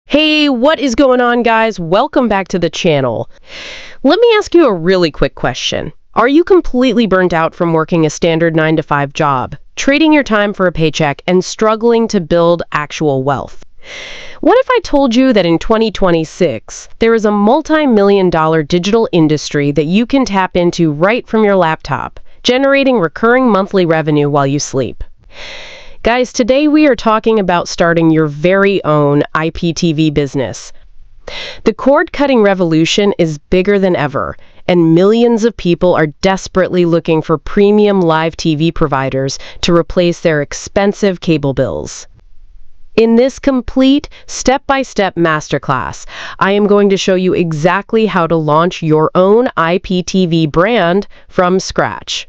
Hey, what is going on, guys? Welcome back to the channel. Let me ask you a really quick question. Are you completely burnt out from working a standard 9-to-5 job, trading your time for a paycheck, and struggling to build actual wealth? What if I told you that in 2026, there is a multi-million-dollar digital industry that you can tap into right from your laptop, generating recurring monthly revenue while you sleep? Guys, today we are talking about starting your very own IPTV business. The cord-cutting revolution is bigger than ever, and millions of people are desperately looking for premium live TV providers to replace their expensive cable bills. In this complete, step-by-step masterclass, I am going to show you exactly how to launch your own IPTV brand from scratch.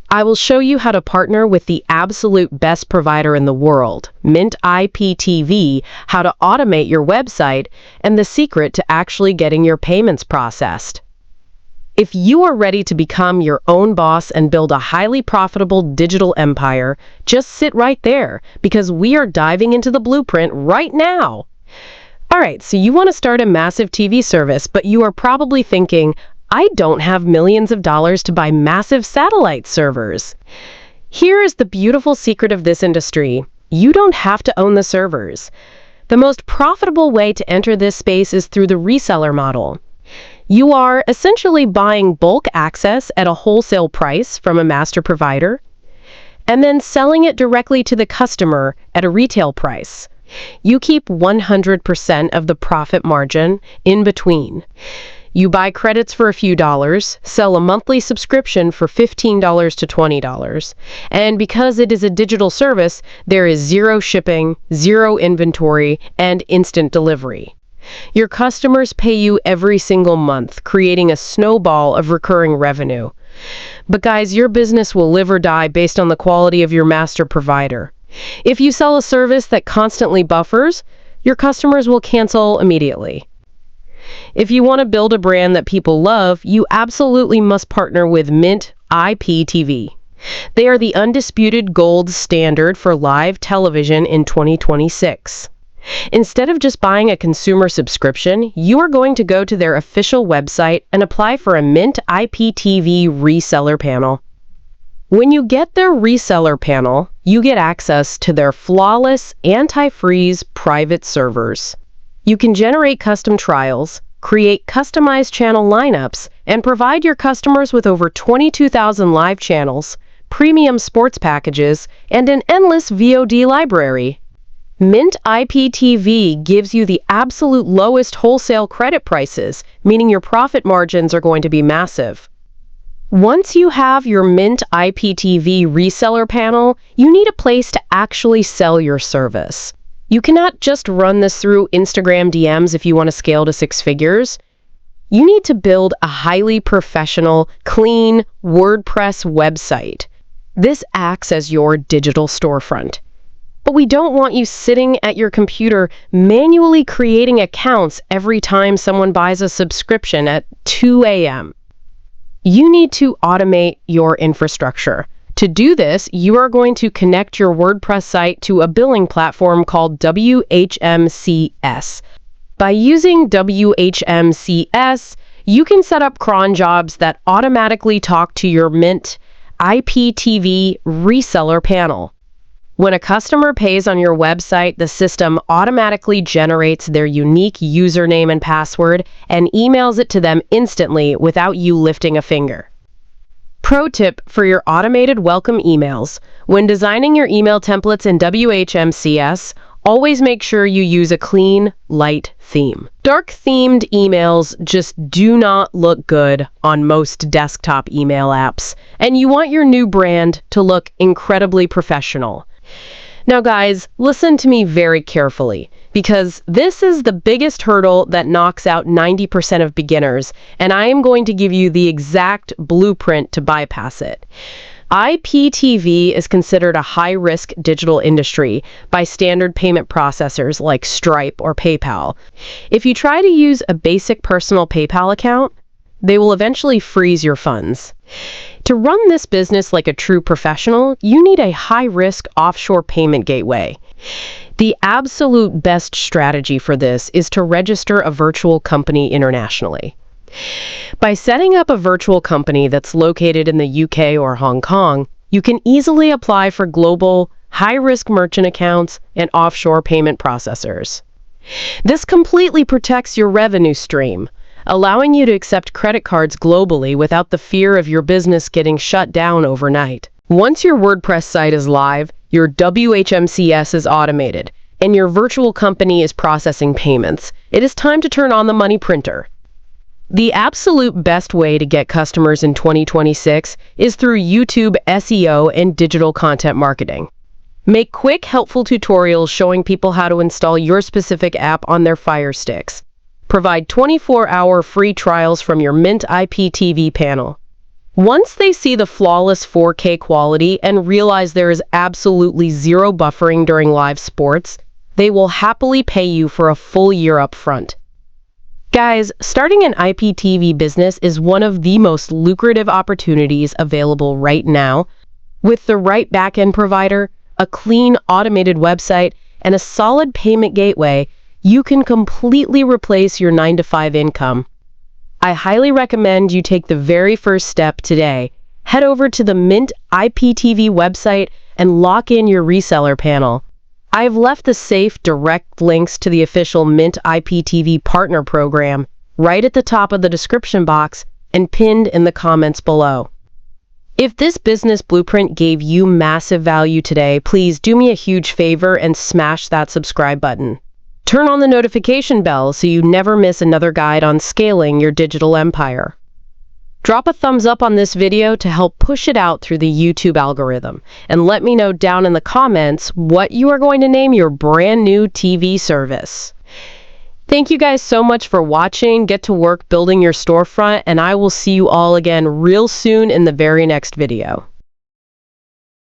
I will show you how to partner with the absolute best provider in the world, Mint IPTV, how to automate your website, and the secret to actually getting your payments processed. If you are ready to become your own boss and build a highly profitable digital empire, just sit right there, because we are diving into the blueprint right now. Alright, so you want to start a massive TV service, but you are probably thinking, I don't have millions of dollars to buy massive satellite servers. Here is the beautiful secret of this industry. You don't have to own the servers. The most profitable way to enter this space is through the reseller model. You are essentially buying bulk access at a wholesale price from a master provider, and then selling it directly to the customer at a retail price. You keep 100% of the profit margin in between. You buy credits for a few dollars, sell a monthly subscription for $15 to $20, and because it is a digital service, there is zero shipping, zero inventory, and instant delivery. Your customers pay you every single month, creating a snowball of recurring revenue. But guys, your business will live or die based on the quality of your master provider. If you sell a service that constantly buffers, your customers will cancel immediately. If you want to build a brand that people love, you absolutely must partner with Mint IPTV. They are the undisputed gold standard for live television in 2026. Instead of just buying a consumer subscription, you are going to go to their official website and apply for a Mint IPTV Reseller Panel. When you get their Reseller Panel, you get access to their flawless, anti-freeze private servers. You can generate custom trials, create customized channel lineups, and provide your customers with over 22,000 live channels, premium sports packages, and an endless VOD library. Mint IPTV gives you the absolute lowest wholesale credit prices, meaning your profit margins are going to be massive. Once you have your Mint IPTV Reseller Panel, you need a place to actually sell your service. You cannot just run this through Instagram DMs if you want to scale to 6 figures. You need to build a highly professional, clean WordPress website. This acts as your digital storefront. But we don't want you sitting at your computer manually creating accounts every time someone buys a subscription at 2 a.m. You need to automate your infrastructure. To do this, you are going to connect your WordPress site to a billing platform called WHMCS. By using WHMCS, you can set up cron jobs that automatically talk to your Mint IPTV Reseller Panel. When a customer pays on your website, the system automatically generates their unique username and password and emails it to them instantly without you lifting a finger. Pro tip for your automated welcome emails: when designing your email templates in WHMCS, always make sure you use a clean, light theme. Dark-themed emails just do not look good on most desktop email apps, and you want your new brand to look incredibly professional. Now guys, listen to me very carefully, because this is the biggest hurdle that knocks out 90% of beginners, and I am going to give you the exact blueprint to bypass it. IPTV is considered a high-risk digital industry by standard payment processors like Stripe or PayPal. If you try to use a basic personal PayPal account, they will eventually freeze your funds. To run this business like a true professional, you need a high-risk offshore payment gateway. The absolute best strategy for this is to register a virtual company internationally. By setting up a virtual company that's located in the UK or Hong Kong, you can easily apply for global, high-risk merchant accounts and offshore payment processors. This completely protects your revenue stream, allowing you to accept credit cards globally without the fear of your business getting shut down overnight. Once your WordPress site is live, your WHMCS is automated, and your virtual company is processing payments, it is time to turn on the money printer. The absolute best way to get customers in 2026 is through YouTube SEO and digital content marketing. Make quick, helpful tutorials showing people how to install your specific app on their Fire Sticks. Provide 24-hour free trials from your Mint IPTV panel. Once they see the flawless 4K quality and realize there is absolutely zero buffering during live sports, they will happily pay you for a full year up front. Guys, starting an IPTV business is one of the most lucrative opportunities available right now. With the right backend provider, a clean, automated website, and a solid payment gateway, you can completely replace your 9-to-5 income. I highly recommend you take the very first step today. Head over to the Mint IPTV website and lock in your reseller panel. I've left the safe, direct links to the official Mint IPTV Partner Program right at the top of the description box and pinned in the comments below. If this business blueprint gave you massive value today, please do me a huge favor and smash that subscribe button. Turn on the notification bell so you never miss another guide on scaling your digital empire. Drop a thumbs up on this video to help push it out through the YouTube algorithm, and let me know down in the comments what you are going to name your brand new TV service. Thank you guys so much for watching. Get to work building your storefront, and I will see you all again real soon in the very next video.